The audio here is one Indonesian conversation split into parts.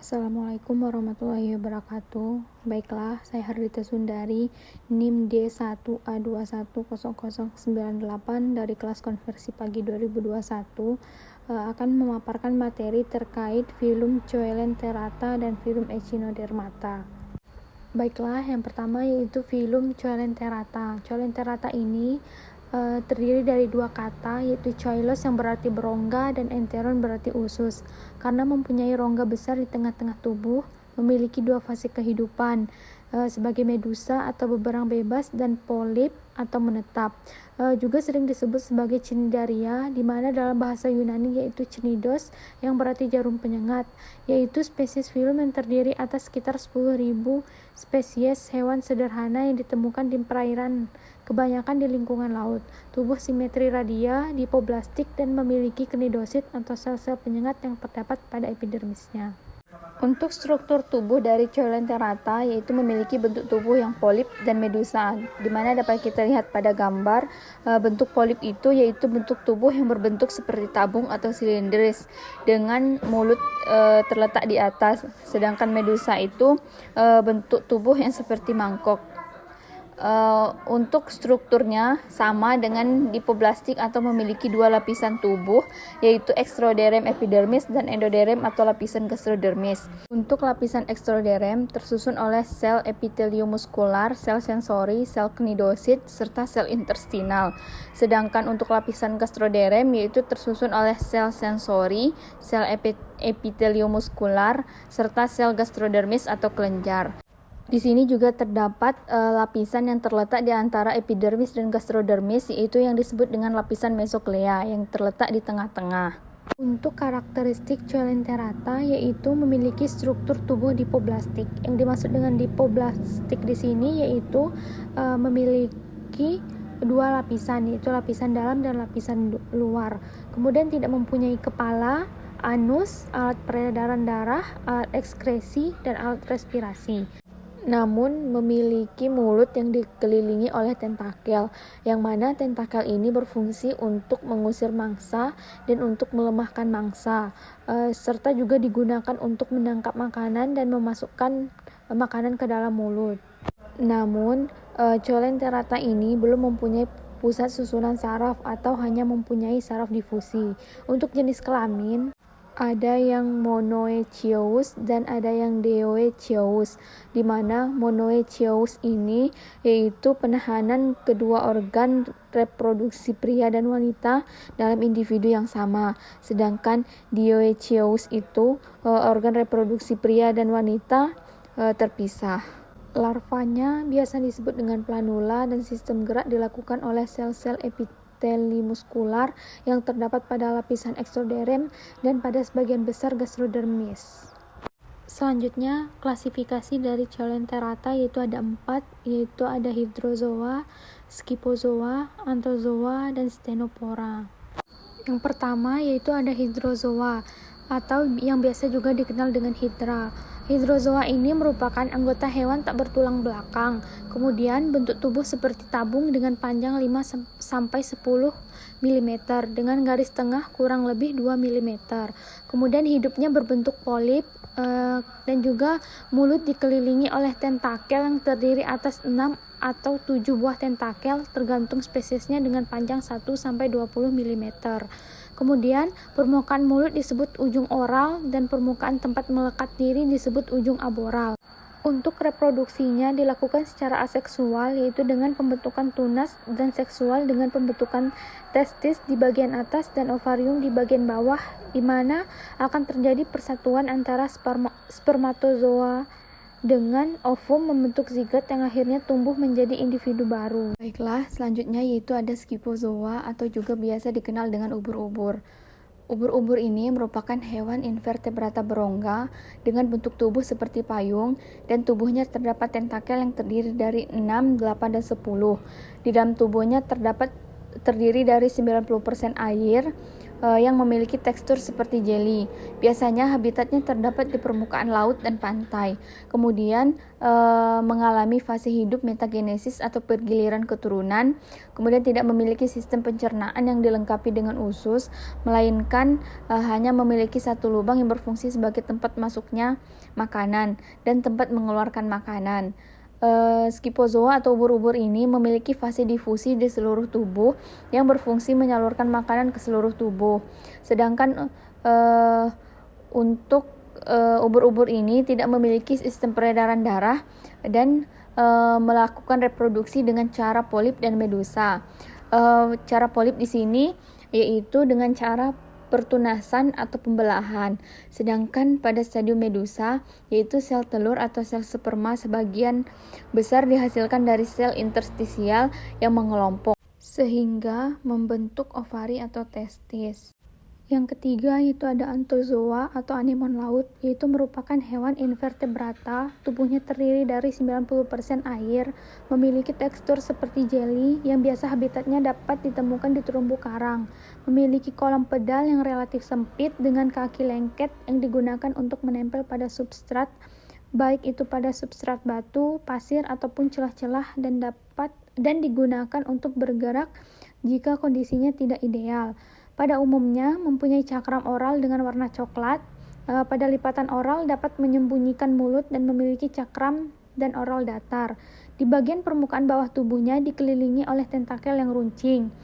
Assalamualaikum warahmatullahi wabarakatuh. Baiklah, saya Hardita Sundari, NIM D1A210098 dari kelas konversi pagi 2021 akan memaparkan materi terkait filum Coelenterata dan filum Echinodermata. Baiklah, yang pertama yaitu filum Coelenterata. Coelenterata ini terdiri dari dua kata, yaitu coelos yang berarti berongga dan enteron berarti usus. Karena mempunyai rongga besar di tengah-tengah tubuh, memiliki dua fase kehidupan, sebagai medusa atau beberang bebas dan polip atau menetap. Juga sering disebut sebagai cnidaria, di mana dalam bahasa Yunani yaitu cnidos yang berarti jarum penyengat, yaitu spesies filum yang terdiri atas sekitar 10.000 spesies hewan sederhana yang ditemukan di perairan, kebanyakan di lingkungan laut. Tubuh simetri radia, dipoblastik, dan memiliki cnidosit atau sel-sel penyengat yang terdapat pada epidermisnya. Untuk struktur tubuh dari Coelenterata yaitu memiliki bentuk tubuh yang polip dan medusa, di mana dapat kita lihat pada gambar bentuk polip itu yaitu bentuk tubuh yang berbentuk seperti tabung atau silindris dengan mulut terletak di atas, sedangkan medusa itu bentuk tubuh yang seperti mangkok. Untuk strukturnya sama dengan dipoblastik atau memiliki dua lapisan tubuh, yaitu extroderm epidermis dan endoderm atau lapisan gastrodermis. Untuk lapisan extroderm tersusun oleh sel epitelium muskular, sel sensori, sel cnidosit, serta sel interstinal. Sedangkan untuk lapisan gastroderm yaitu tersusun oleh sel sensori, sel epitelium muskular, serta sel gastrodermis atau kelenjar. Di sini juga terdapat lapisan yang terletak di antara epidermis dan gastrodermis, yaitu yang disebut dengan lapisan mesoklea yang terletak di tengah-tengah. Untuk karakteristik Coelenterata yaitu memiliki struktur tubuh dipoblastik. Yang dimaksud dengan dipoblastik di sini yaitu memiliki dua lapisan, yaitu lapisan dalam dan lapisan luar. Kemudian tidak mempunyai kepala, anus, alat peredaran darah, alat ekskresi, dan alat respirasi. Namun memiliki mulut yang dikelilingi oleh tentakel, yang mana tentakel ini berfungsi untuk mengusir mangsa dan untuk melemahkan mangsa, serta juga digunakan untuk menangkap makanan dan memasukkan makanan ke dalam mulut. Namun Coelenterata ini belum mempunyai pusat susunan saraf atau hanya mempunyai saraf difusi. Untuk jenis kelamin ada yang monoecious dan ada yang dioecious, di mana monoecious ini yaitu penahanan kedua organ reproduksi pria dan wanita dalam individu yang sama, sedangkan dioecious itu organ reproduksi pria dan wanita terpisah. Larvanya biasa disebut dengan planula dan sistem gerak dilakukan oleh sel-sel epiteli muskular yang terdapat pada lapisan extroderm dan pada sebagian besar gastrodermis. Selanjutnya, klasifikasi dari Coelenterata yaitu ada 4, yaitu ada hydrozoa, scyphozoa, anthozoa, dan ctenophora. Yang pertama yaitu ada hydrozoa atau yang biasa juga dikenal dengan hydra. Hydrozoa ini merupakan anggota hewan tak bertulang belakang. Kemudian bentuk tubuh seperti tabung dengan panjang 5-10 mm dengan garis tengah kurang lebih 2 mm. Kemudian hidupnya berbentuk polip dan juga mulut dikelilingi oleh tentakel yang terdiri atas 6 atau 7 buah tentakel tergantung spesiesnya dengan panjang 1-20 mm. Kemudian permukaan mulut disebut ujung oral dan permukaan tempat melekat diri disebut ujung aboral. Untuk reproduksinya dilakukan secara aseksual, yaitu dengan pembentukan tunas, dan seksual dengan pembentukan testis di bagian atas dan ovarium di bagian bawah, di mana akan terjadi persatuan antara spermatozoa dengan ovum membentuk zigot yang akhirnya tumbuh menjadi individu baru. Baiklah, selanjutnya yaitu ada scyphozoa atau juga biasa dikenal dengan ubur-ubur. Ubur-ubur ini merupakan hewan invertebrata berongga dengan bentuk tubuh seperti payung dan tubuhnya terdapat tentakel yang terdiri dari 6, 8, dan 10. Di dalam tubuhnya terdiri dari 90% air, yang memiliki tekstur seperti jelly. Biasanya habitatnya terdapat di permukaan laut dan pantai. Kemudian mengalami fase hidup metagenesis atau pergiliran keturunan. Kemudian tidak memiliki sistem pencernaan yang dilengkapi dengan usus, melainkan hanya memiliki satu lubang yang berfungsi sebagai tempat masuknya makanan dan tempat mengeluarkan makanan. Scyphozoa atau ubur-ubur ini memiliki fase difusi di seluruh tubuh yang berfungsi menyalurkan makanan ke seluruh tubuh. Sedangkan untuk ubur-ubur ini tidak memiliki sistem peredaran darah dan melakukan reproduksi dengan cara polip dan medusa. Cara polip di sini yaitu dengan cara pertunasan atau pembelahan. Sedangkan pada stadium medusa, yaitu sel telur atau sel sperma sebagian besar dihasilkan dari sel interstisial yang mengelompok sehingga membentuk ovari atau testis. Yang ketiga yaitu ada anthozoa atau anemon laut, yaitu merupakan hewan invertebrata, tubuhnya terdiri dari 90% air, memiliki tekstur seperti jelly yang biasa habitatnya dapat ditemukan di terumbu karang, memiliki kolam pedal yang relatif sempit dengan kaki lengket yang digunakan untuk menempel pada substrat, baik itu pada substrat batu, pasir ataupun celah-celah dan digunakan untuk bergerak jika kondisinya tidak ideal. Pada umumnya mempunyai cakram oral dengan warna coklat. Pada lipatan oral dapat menyembunyikan mulut dan memiliki cakram dan oral datar. Di bagian permukaan bawah tubuhnya dikelilingi oleh tentakel yang runcing.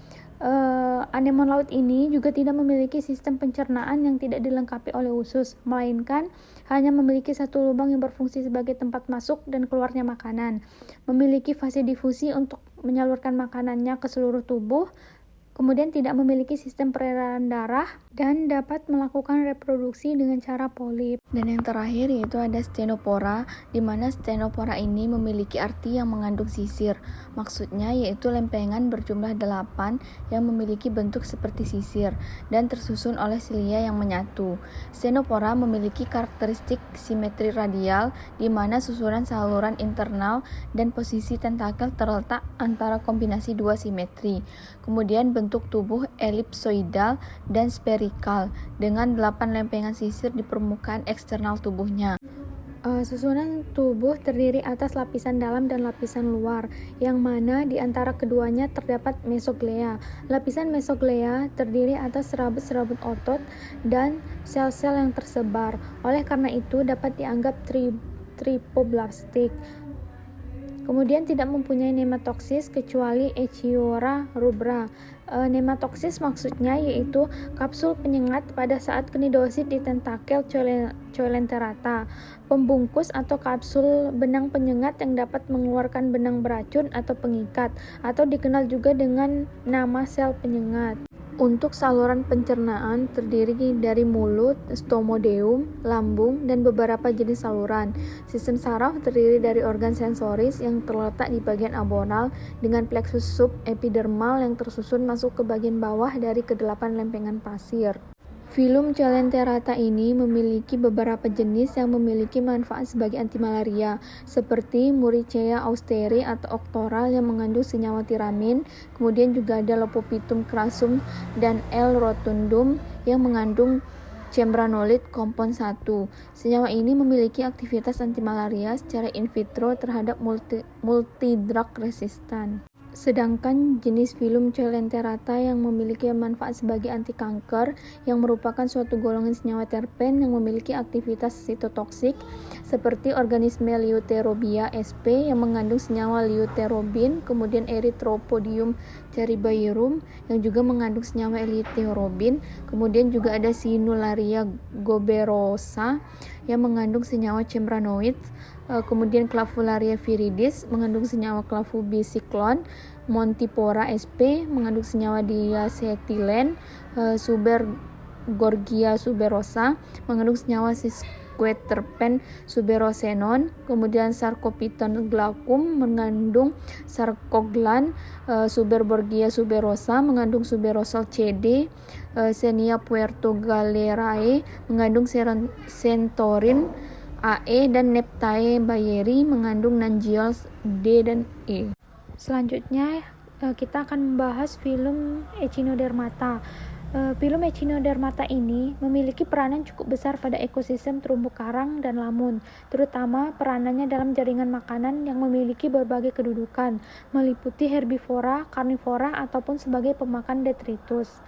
Anemon laut ini juga tidak memiliki sistem pencernaan yang tidak dilengkapi oleh usus, melainkan hanya memiliki satu lubang yang berfungsi sebagai tempat masuk dan keluarnya makanan. Memiliki fase difusi untuk menyalurkan makanannya ke seluruh tubuh. Kemudian tidak memiliki sistem peredaran darah dan dapat melakukan reproduksi dengan cara polip. Dan yang terakhir yaitu ada Ctenophora, di mana Ctenophora ini memiliki arti yang mengandung sisir. Maksudnya yaitu lempengan berjumlah 8 yang memiliki bentuk seperti sisir dan tersusun oleh silia yang menyatu. Ctenophora memiliki karakteristik simetri radial, di mana susunan saluran internal dan posisi tentakel terletak antara kombinasi dua simetri. Kemudian bentuk tubuh elipsoidal dan spherical dengan 8 lempengan sisir di permukaan eksternal tubuhnya. Susunan tubuh terdiri atas lapisan dalam dan lapisan luar, yang mana di antara keduanya terdapat mesoglea. Lapisan mesoglea terdiri atas serabut-serabut otot dan sel-sel yang tersebar. Oleh karena itu dapat dianggap tripoblastik. Kemudian tidak mempunyai nematoksis kecuali Echiora rubra. Nematoksis maksudnya yaitu kapsul penyengat pada saat knidosit di tentakel Coelenterata, pembungkus atau kapsul benang penyengat yang dapat mengeluarkan benang beracun atau pengikat, atau dikenal juga dengan nama sel penyengat. Untuk saluran pencernaan terdiri dari mulut, stomodeum, lambung, dan beberapa jenis saluran. Sistem saraf terdiri dari organ sensoris yang terletak di bagian aboral dengan plexus subepidermal yang tersusun masuk ke bagian bawah dari kedelapan lempengan pasir. Filum Coelenterata ini memiliki beberapa jenis yang memiliki manfaat sebagai antimalaria, seperti Murichia austeri atau oktoral yang mengandung senyawa tiramin, kemudian juga ada Lepophytum crassum dan L. rotundum yang mengandung cembranolit kompon 1. Senyawa ini memiliki aktivitas antimalaria secara in vitro terhadap multidrug resistan. Sedangkan jenis Filum Coelenterata yang memiliki manfaat sebagai anti kanker, yang merupakan suatu golongan senyawa terpen yang memiliki aktivitas sitotoksik, seperti organisme Liuterobia sp yang mengandung senyawa liuterobin, kemudian Erythropodium ceribairum yang juga mengandung senyawa eleuterobin, kemudian juga ada Sinularia goberosa yang mengandung senyawa cembranoid, kemudian Clavularia viridis mengandung senyawa clavubisiklon, Montipora sp mengandung senyawa diasetilen, Subergorgia suberosa mengandung senyawa sesquiterpen suberosenon, kemudian Sarcophyton glaucum mengandung sarcoglan, Subergorgia suberosa mengandung suberosol CD, Xenia puertogalerae mengandung centaurin AE, dan Neptae bayeri mengandung nangiols D dan E. Selanjutnya kita akan membahas filum Echinodermata. Phylum Echinodermata ini memiliki peranan cukup besar pada ekosistem terumbu karang dan lamun, terutama peranannya dalam jaringan makanan yang memiliki berbagai kedudukan, meliputi herbivora, karnivora, ataupun sebagai pemakan detritus.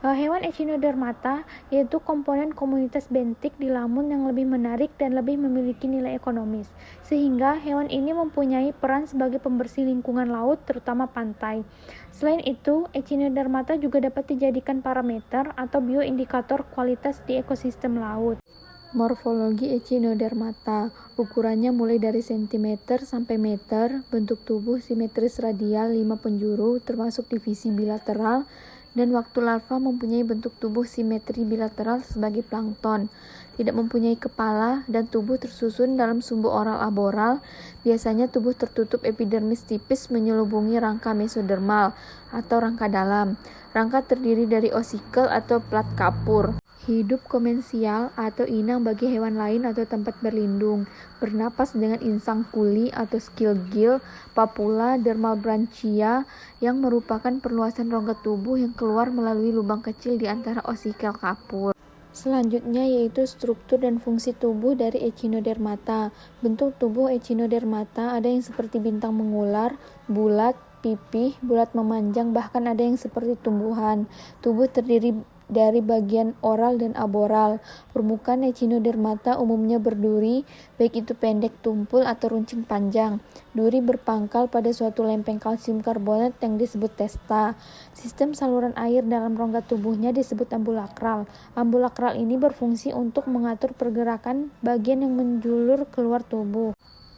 Hewan Echinodermata yaitu komponen komunitas bentik di lamun yang lebih menarik dan lebih memiliki nilai ekonomis, sehingga hewan ini mempunyai peran sebagai pembersih lingkungan laut, terutama pantai. Selain itu, Echinodermata juga dapat dijadikan parameter atau bioindikator kualitas di ekosistem laut. Morfologi Echinodermata, ukurannya mulai dari cm sampai meter, bentuk tubuh simetris radial 5 penjuru termasuk divisi bilateral, dan waktu larva mempunyai bentuk tubuh simetri bilateral sebagai plankton. Tidak mempunyai kepala dan tubuh tersusun dalam sumbu oral aboral. Biasanya tubuh tertutup epidermis tipis menyelubungi rangka mesodermal atau rangka dalam. Rangka terdiri dari osikel atau plat kapur. Hidup komensial atau inang bagi hewan lain atau tempat berlindung. Bernapas dengan insang kuli atau skilgill, papula dermal branchia yang merupakan perluasan rongga tubuh yang keluar melalui lubang kecil di antara osikel kapur. Selanjutnya yaitu struktur dan fungsi tubuh dari Echinodermata. Bentuk tubuh Echinodermata ada yang seperti bintang mengular, bulat, pipih, bulat memanjang, bahkan ada yang seperti tumbuhan. Tubuh terdiri dari bagian oral dan aboral. Permukaan Echinodermata umumnya berduri, baik itu pendek tumpul atau runcing panjang. Duri berpangkal pada suatu lempeng kalsium karbonat yang disebut testa. Sistem saluran air dalam rongga tubuhnya disebut ambulakral. Ambulakral ini berfungsi untuk mengatur pergerakan bagian yang menjulur keluar tubuh.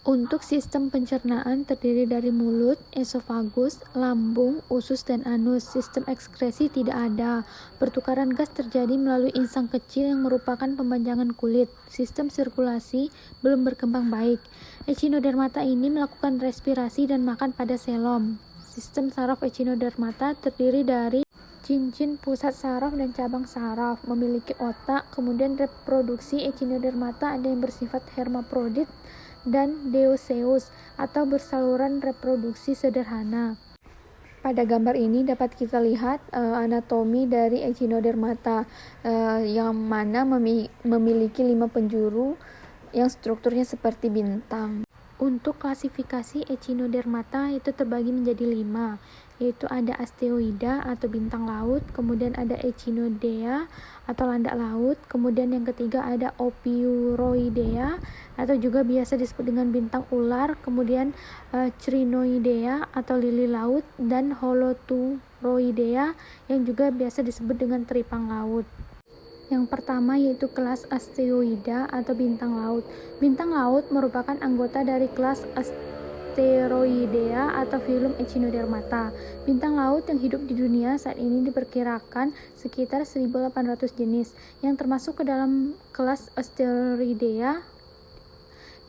Untuk sistem pencernaan terdiri dari mulut, esofagus, lambung, usus, dan anus. Sistem ekskresi tidak ada. Pertukaran gas terjadi melalui insang kecil yang merupakan pempanjangan kulit. Sistem sirkulasi belum berkembang baik. Echinodermata ini melakukan respirasi dan makan pada selom. Sistem saraf Echinodermata terdiri dari cincin pusat saraf dan cabang saraf, memiliki otak. Kemudian reproduksi Echinodermata ada yang bersifat hermaprodit dan dioeceous atau bersaluran reproduksi sederhana. Pada gambar ini dapat kita lihat anatomi dari Echinodermata yang mana memiliki 5 penjuru yang strukturnya seperti bintang. Untuk klasifikasi Echinodermata itu terbagi menjadi 5, yaitu ada Asteroida atau bintang laut, kemudian ada Echinodea atau landak laut, kemudian yang ketiga ada Ophiuroidea atau juga biasa disebut dengan bintang ular, kemudian Crinoidea atau lili laut, dan Holoturoidea yang juga biasa disebut dengan teripang laut. Yang pertama yaitu kelas Asteroida atau bintang laut. Bintang laut merupakan anggota dari kelas Asteroidea atau filum Echinodermata. Bintang laut yang hidup di dunia saat ini diperkirakan sekitar 1.800 jenis, yang termasuk ke dalam kelas Asteroidea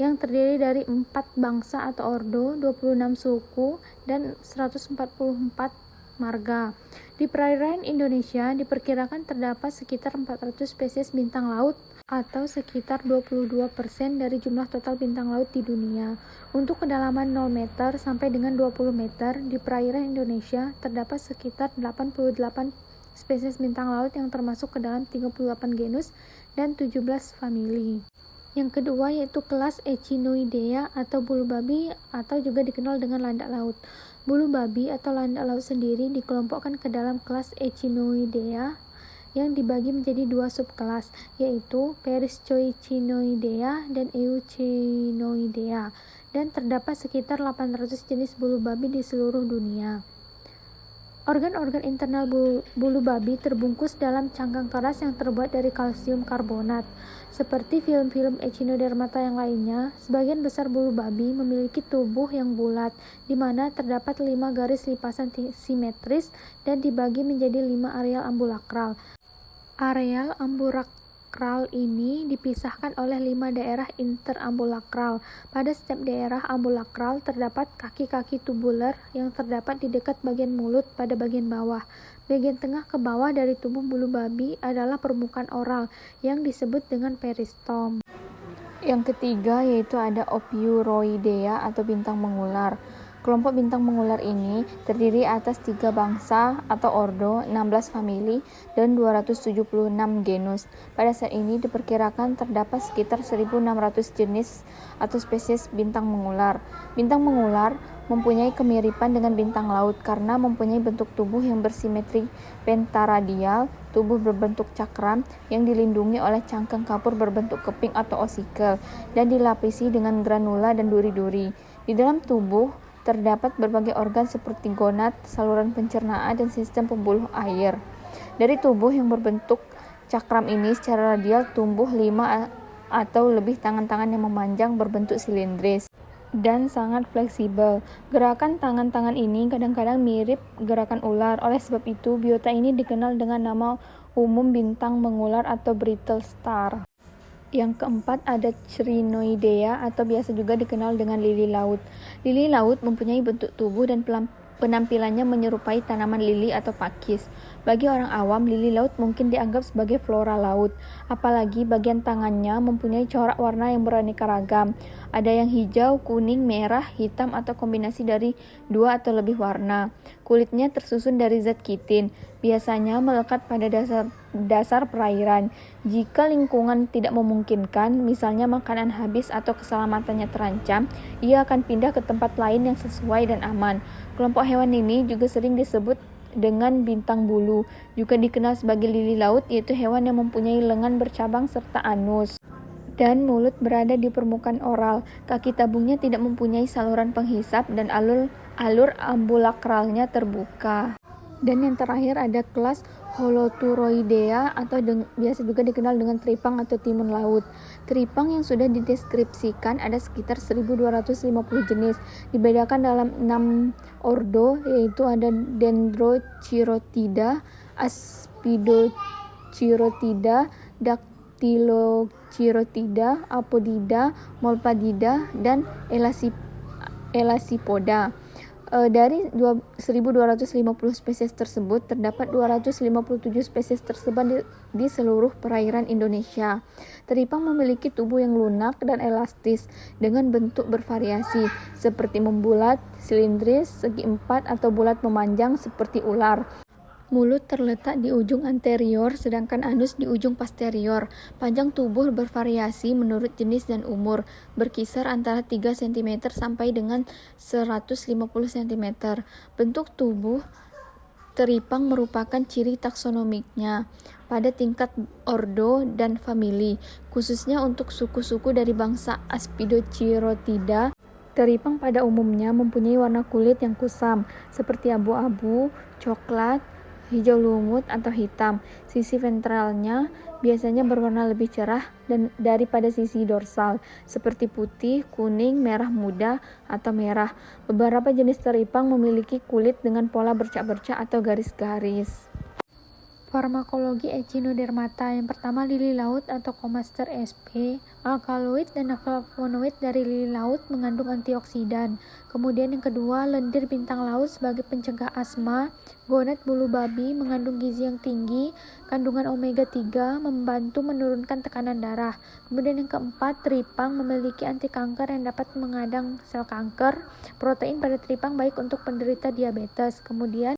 yang terdiri dari 4 bangsa atau ordo, 26 suku, dan 144 marga. Di perairan Indonesia diperkirakan terdapat sekitar 400 spesies bintang laut atau sekitar 22% dari jumlah total bintang laut di dunia. Untuk kedalaman 0 meter sampai dengan 20 meter di perairan Indonesia terdapat sekitar 88 spesies bintang laut yang termasuk ke dalam 38 genus dan 17 famili. Yang kedua yaitu kelas Echinoidea atau bulu babi atau juga dikenal dengan landak laut. Bulu babi atau landak laut sendiri dikelompokkan ke dalam kelas Echinoidea yang dibagi menjadi 2 subkelas, yaitu Periscoechinoidea dan Euchinoidea, dan terdapat sekitar 800 jenis bulu babi di seluruh dunia. Organ-organ internal bulu babi terbungkus dalam cangkang keras yang terbuat dari kalsium karbonat. Seperti film-film Echinodermata yang lainnya, sebagian besar bulu babi memiliki tubuh yang bulat, di mana terdapat 5 garis lipasan simetris dan dibagi menjadi 5 areal ambulakral. Areal ambulakral ini dipisahkan oleh 5 daerah interambulakral. Pada setiap daerah ambulakral terdapat kaki-kaki tubular yang terdapat di dekat bagian mulut pada bagian bawah. Bagian tengah ke bawah dari tubuh bulu babi adalah permukaan oral yang disebut dengan peristom. Yang ketiga yaitu ada Ophiuroidea atau bintang mengular. Kelompok bintang mengular ini terdiri atas 3 bangsa atau ordo, 16 famili, dan 276 genus. Pada saat ini diperkirakan terdapat sekitar 1.600 jenis atau spesies bintang mengular. Bintang mengular mempunyai kemiripan dengan bintang laut karena mempunyai bentuk tubuh yang bersimetri pentaradial, tubuh berbentuk cakram yang dilindungi oleh cangkang kapur berbentuk keping atau osikel, dan dilapisi dengan granula dan duri-duri. Di dalam tubuh terdapat berbagai organ seperti gonad, saluran pencernaan, dan sistem pembuluh air. Dari tubuh yang berbentuk cakram ini secara radial tumbuh 5 atau lebih tangan-tangan yang memanjang berbentuk silindris dan sangat fleksibel. Gerakan tangan-tangan ini kadang-kadang mirip gerakan ular. Oleh sebab itu, biota ini dikenal dengan nama umum bintang mengular atau brittle star. Yang keempat ada Crinoidea atau biasa juga dikenal dengan lili laut. Lili laut mempunyai bentuk tubuh dan penampilannya menyerupai tanaman lili atau pakis. Bagi orang awam, lili laut mungkin dianggap sebagai flora laut, apalagi bagian tangannya mempunyai corak warna yang beraneka ragam. Ada yang hijau, kuning, merah, hitam, atau kombinasi dari 2 atau lebih warna. Kulitnya tersusun dari zat kitin, biasanya melekat pada dasar perairan. Jika lingkungan tidak memungkinkan, misalnya makanan habis atau keselamatannya terancam, ia akan pindah ke tempat lain yang sesuai dan aman. Kelompok hewan ini juga sering disebut dengan bintang bulu, juga dikenal sebagai lili laut, yaitu hewan yang mempunyai lengan bercabang serta anus dan mulut berada di permukaan oral. Kaki tabungnya tidak mempunyai saluran penghisap dan alur ambulakralnya terbuka. Dan yang terakhir ada kelas Holoturoidea atau biasa juga dikenal dengan teripang atau timun laut. Teripang yang sudah dideskripsikan ada sekitar 1.250 jenis. Dibedakan dalam 6 ordo, yaitu ada Dendrochirotida, Aspidochirotida, Dactylochirotida, Apodida, Molpadida, dan Elasipoda. Dari 1.250 spesies tersebut, terdapat 257 spesies tersebar di seluruh perairan Indonesia. Teripang memiliki tubuh yang lunak dan elastis dengan bentuk bervariasi, seperti membulat, silindris, segi empat, atau bulat memanjang seperti ular. Mulut terletak di ujung anterior, sedangkan anus di ujung posterior. Panjang tubuh bervariasi menurut jenis dan umur, berkisar antara 3 cm sampai dengan 150 cm. Bentuk tubuh teripang merupakan ciri taksonomiknya pada tingkat ordo dan famili, khususnya untuk suku-suku dari bangsa Aspidochirotida. Teripang pada umumnya mempunyai warna kulit yang kusam, seperti abu-abu, coklat, hijau lumut, atau hitam. Sisi ventralnya biasanya berwarna lebih cerah daripada sisi dorsal, seperti putih, kuning, merah muda, atau merah. Beberapa jenis teripang memiliki kulit dengan pola bercak-bercak atau garis-garis. Farmakologi Echinodermata. Yang pertama, lili laut atau Comaster sp. Alkaloid dan flavonoid dari lili laut mengandung antioksidan. Kemudian yang kedua, lendir bintang laut sebagai pencegah asma. Gonad bulu babi mengandung gizi yang tinggi. Kandungan omega 3 membantu menurunkan tekanan darah. Kemudian yang keempat, teripang memiliki anti kanker yang dapat mengadang sel kanker. Protein pada teripang baik untuk penderita diabetes. Kemudian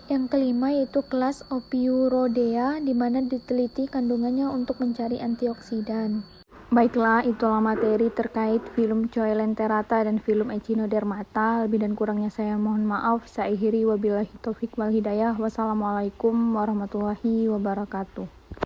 yang kelima yaitu kelas Ophiurodea, di mana diteliti kandungannya untuk mencari antioksidan. Baiklah, itulah materi terkait film Coelenterata dan film Echinodermata. Lebih dan kurangnya saya mohon maaf. Saya akhiri, wabillahi taufik wal hidayah. Wassalamualaikum warahmatullahi wabarakatuh.